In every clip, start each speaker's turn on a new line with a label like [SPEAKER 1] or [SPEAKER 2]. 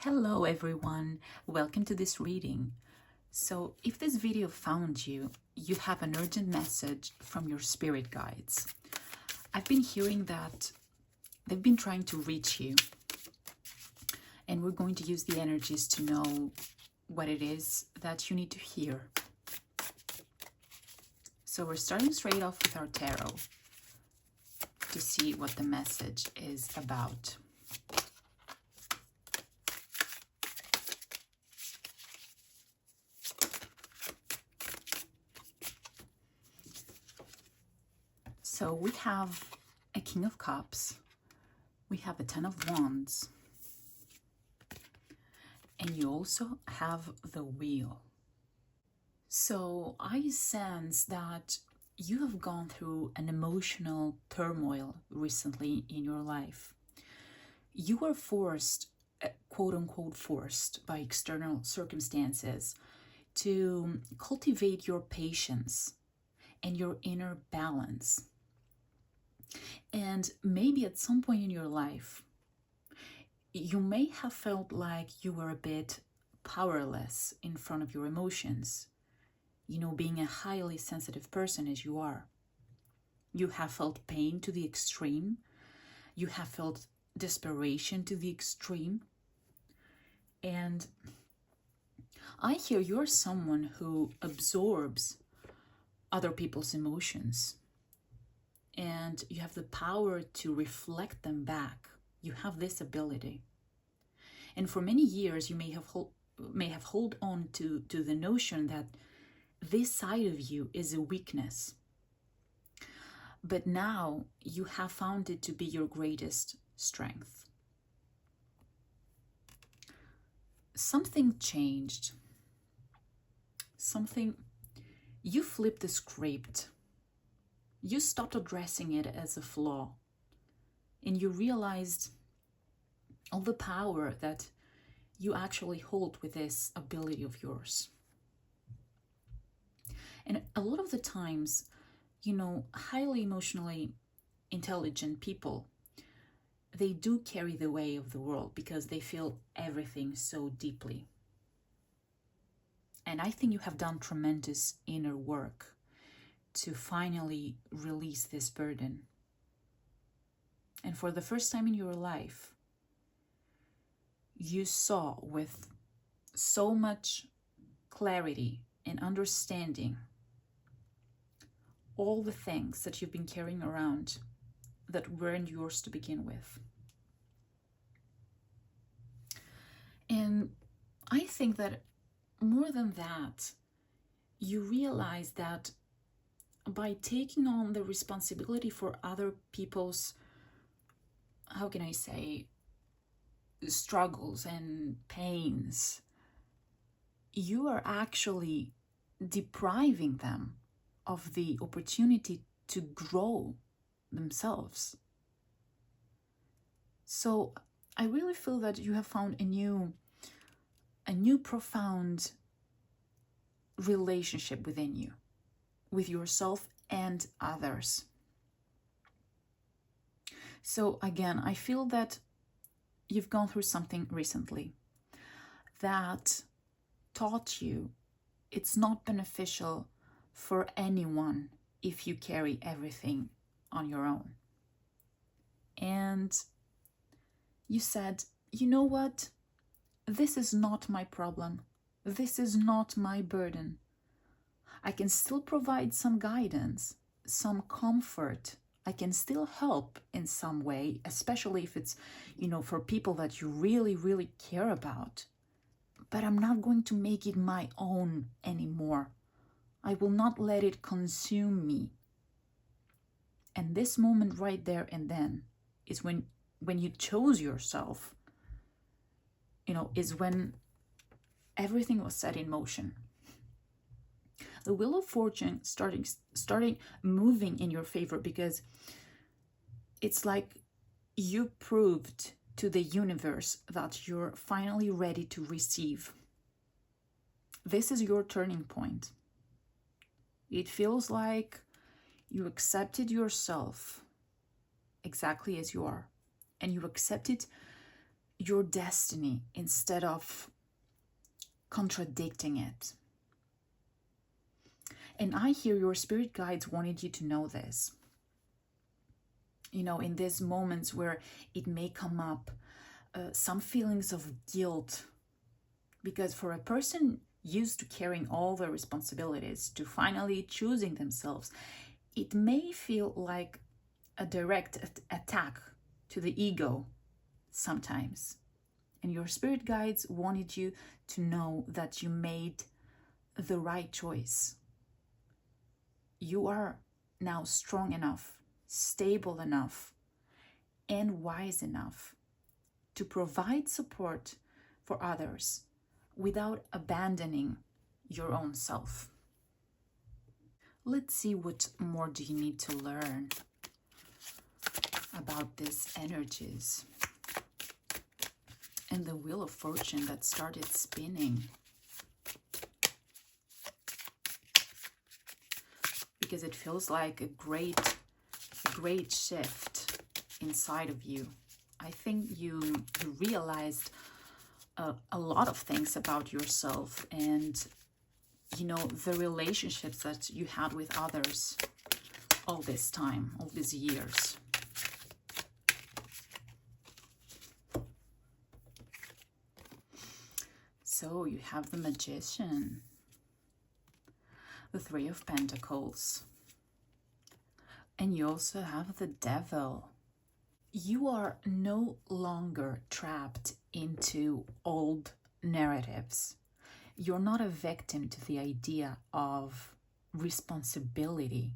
[SPEAKER 1] Hello everyone, welcome to this reading. So if this video found you, you have an urgent message from your spirit guides. I've been hearing that they've been trying to reach you, and we're going to use the energies to know what it is that you need to hear. So we're starting straight off with our tarot to see what the message is about. So we have a King of Cups, we have a Ten of Wands, and you also have the Wheel. So I sense that you have gone through an emotional turmoil recently in your life. You were forced, quote unquote forced, by external circumstances to cultivate your patience and your inner balance. And maybe at some point in your life, you may have felt like you were a bit powerless in front of your emotions. You know, being a highly sensitive person as you are. You have felt pain to the extreme. You have felt desperation to the extreme. And I hear you're someone who absorbs other people's emotions. And you have the power to reflect them back. You have this ability. And for many years, you may have held on to the notion that this side of you is a weakness. But now you have found it to be your greatest strength. Something changed. You flipped the script. You stopped addressing it as a flaw, and you realized all the power that you actually hold with this ability of yours. And a lot of the times, you know, highly emotionally intelligent people, they do carry the weight of the world because they feel everything so deeply. And I think you have done tremendous inner work to finally release this burden. And for the first time in your life, you saw with so much clarity and understanding all the things that you've been carrying around that weren't yours to begin with. And I think that more than that, you realize that by taking on the responsibility for other people's, how can I say, struggles and pains, you are actually depriving them of the opportunity to grow themselves. So I really feel that you have found a new profound relationship within you, with yourself and others. So again, I feel that you've gone through something recently that taught you it's not beneficial for anyone if you carry everything on your own. And you said, you know what? This is not my problem. This is not my burden. I can still provide some guidance, some comfort. I can still help in some way, especially if it's, you know, for people that you really, really care about. But I'm not going to make it my own anymore. I will not let it consume me. And this moment right there and then is when you chose yourself, you know, is when everything was set in motion. The Wheel of Fortune starting moving in your favor, because it's like you proved to the universe that you're finally ready to receive. This is your turning point. It feels like you accepted yourself exactly as you are, and you accepted your destiny instead of contradicting it. And I hear your spirit guides wanted you to know this. You know, in these moments where it may come up, some feelings of guilt, because for a person used to carrying all the responsibilities, to finally choosing themselves, it may feel like a direct attack to the ego sometimes. And your spirit guides wanted you to know that you made the right choice. You are now strong enough, stable enough, and wise enough to provide support for others without abandoning your own self. Let's see what more do you need to learn about these energies and the Wheel of Fortune that started spinning. Because it feels like a great shift inside of you. I think you realized a lot of things about yourself, and you know, the relationships that you had with others all this time, all these years. So you have the Magician, the Three of Pentacles, and you also have the Devil. You are no longer trapped into old narratives. You're not a victim to the idea of responsibility,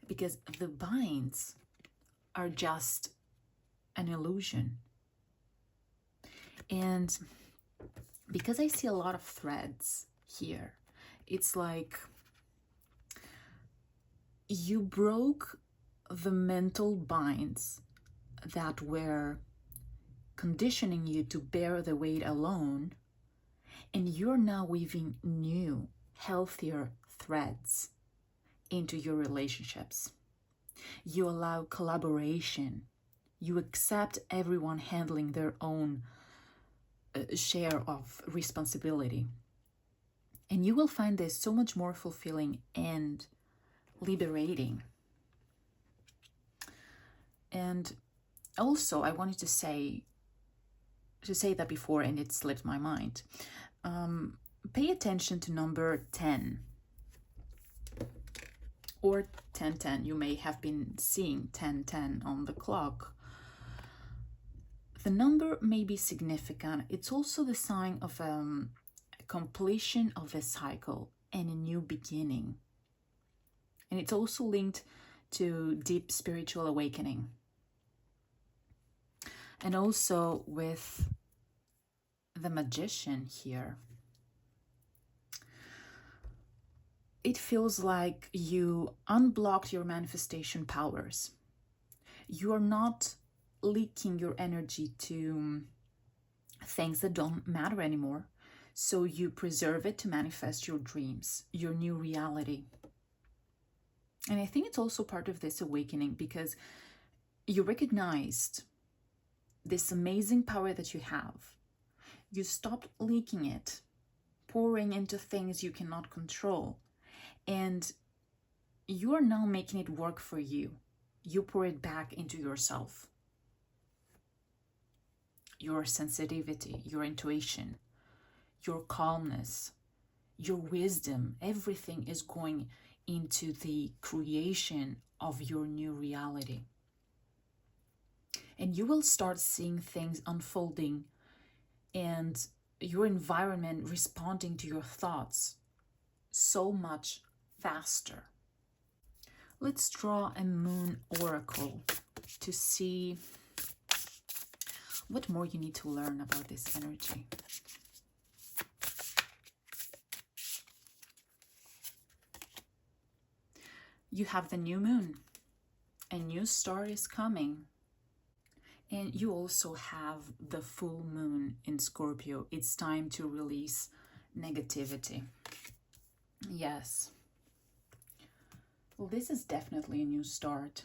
[SPEAKER 1] because the binds are just an illusion. And because I see a lot of threads here, it's like you broke the mental binds that were conditioning you to bear the weight alone, and you're now weaving new, healthier threads into your relationships. You allow collaboration. You accept everyone handling their own share of responsibility. And you will find this so much more fulfilling and liberating. And also, I wanted to say that before, and it slipped my mind. Pay attention to number 10 or 1010. You may have been seeing 1010 on the clock. The number may be significant. It's also the sign of a completion of a cycle and a new beginning. And it's also linked to deep spiritual awakening. And also with the Magician here, it feels like you unblocked your manifestation powers. You're not leaking your energy to things that don't matter anymore. So you preserve it to manifest your dreams, your new reality. And I think it's also part of this awakening, because you recognized this amazing power that you have. You stopped leaking it, pouring into things you cannot control. And you are now making it work for you. You pour it back into yourself. Your sensitivity, your intuition, your calmness, your wisdom, everything is going into the creation of your new reality. And you will start seeing things unfolding and your environment responding to your thoughts so much faster. Let's draw a moon oracle to see what more you need to learn about this energy. You have the new moon. A new star is coming. And you also have the full moon in Scorpio. It's time to release negativity. Yes. Well, this is definitely a new start.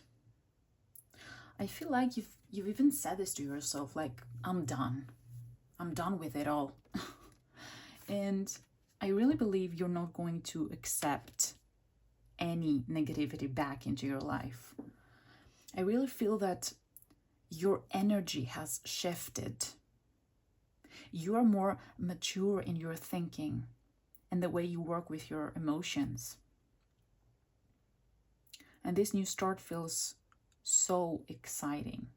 [SPEAKER 1] I feel like you've even said this to yourself, like, I'm done. I'm done with it all. And I really believe you're not going to accept any negativity back into your life. I really feel that your energy has shifted. You are more mature in your thinking and the way you work with your emotions. And this new start feels so exciting.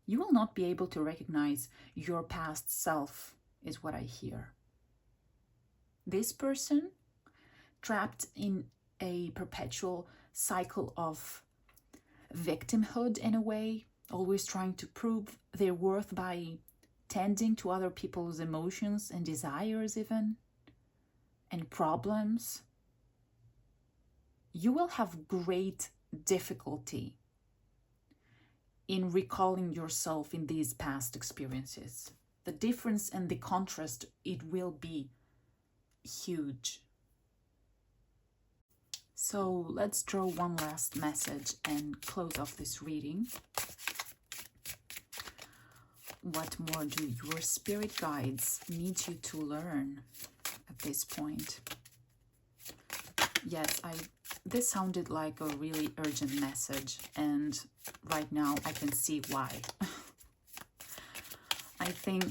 [SPEAKER 1] You will not be able to recognize your past self, is what I hear. This person, trapped in a perpetual cycle of victimhood in a way, always trying to prove their worth by tending to other people's emotions and desires even, and problems, you will have great difficulty in recalling yourself in these past experiences. The difference and the contrast, it will be huge. So let's draw one last message and close off this reading. What more do your spirit guides need you to learn at this point? Yes, this sounded like a really urgent message, and right now I can see why. I think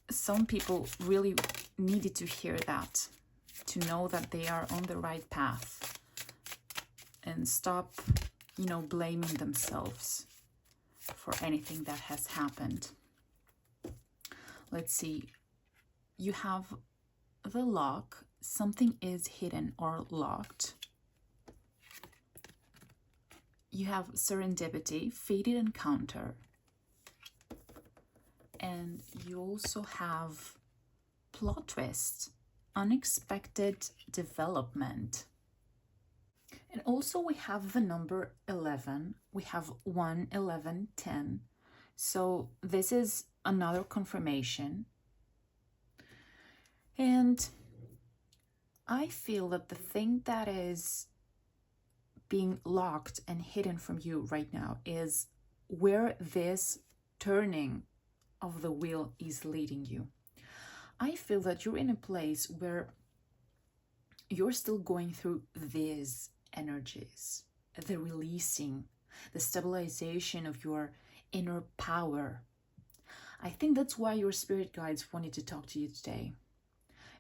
[SPEAKER 1] some people really needed to hear that, to know that they are on the right path and stop, blaming themselves for anything that has happened. Let's see. You have the lock. Something is hidden or locked. You have serendipity, fated encounter. And you also have plot twist, unexpected development. And also we have the number 11. We have 1, 11, 10. So this is another confirmation. And I feel that the thing that is being locked and hidden from you right now is where this turning of the wheel is leading you. I feel that you're in a place where you're still going through these energies, the releasing, the stabilization of your inner power. I think that's why your spirit guides wanted to talk to you today.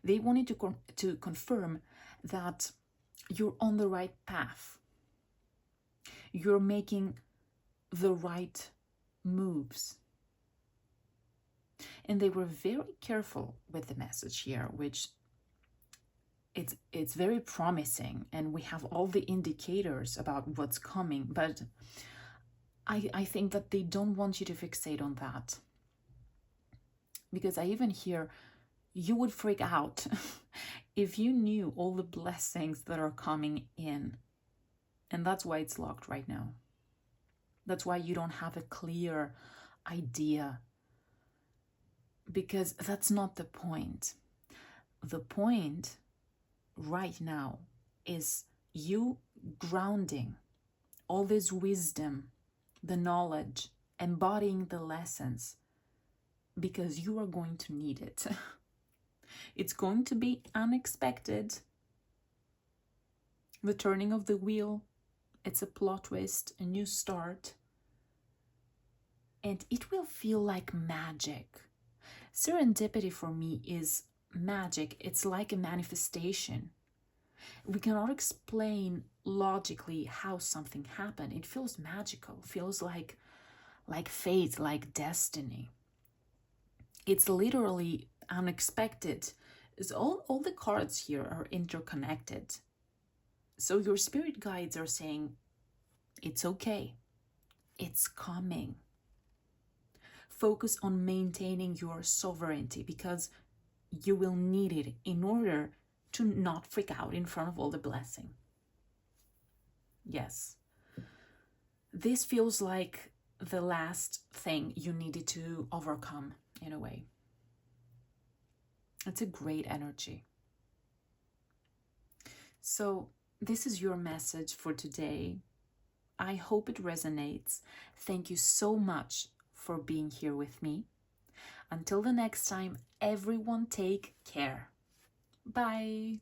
[SPEAKER 1] They wanted to confirm that you're on the right path. You're making the right moves. And they were very careful with the message here, which it's very promising, and we have all the indicators about what's coming, but I think that they don't want you to fixate on that. Because I even hear you would freak out if you knew all the blessings that are coming in. And that's why it's locked right now. That's why you don't have a clear idea. Because that's not the point. The point right now is you grounding all this wisdom, the knowledge, embodying the lessons, because you are going to need it. It's going to be unexpected. The turning of the wheel, it's a plot twist, a new start. And it will feel like magic. Serendipity for me is magic. It's like a manifestation. We cannot explain logically how something happened. It feels magical, feels like fate, like destiny. It's literally unexpected. It's all the cards here are interconnected. So your spirit guides are saying, it's okay. It's coming. Focus on maintaining your sovereignty, because you will need it in order to not freak out in front of all the blessing. Yes. This feels like the last thing you needed to overcome in a way. It's a great energy. So this is your message for today. I hope it resonates. Thank you so much for being here with me. Until the next time, everyone take care. Bye.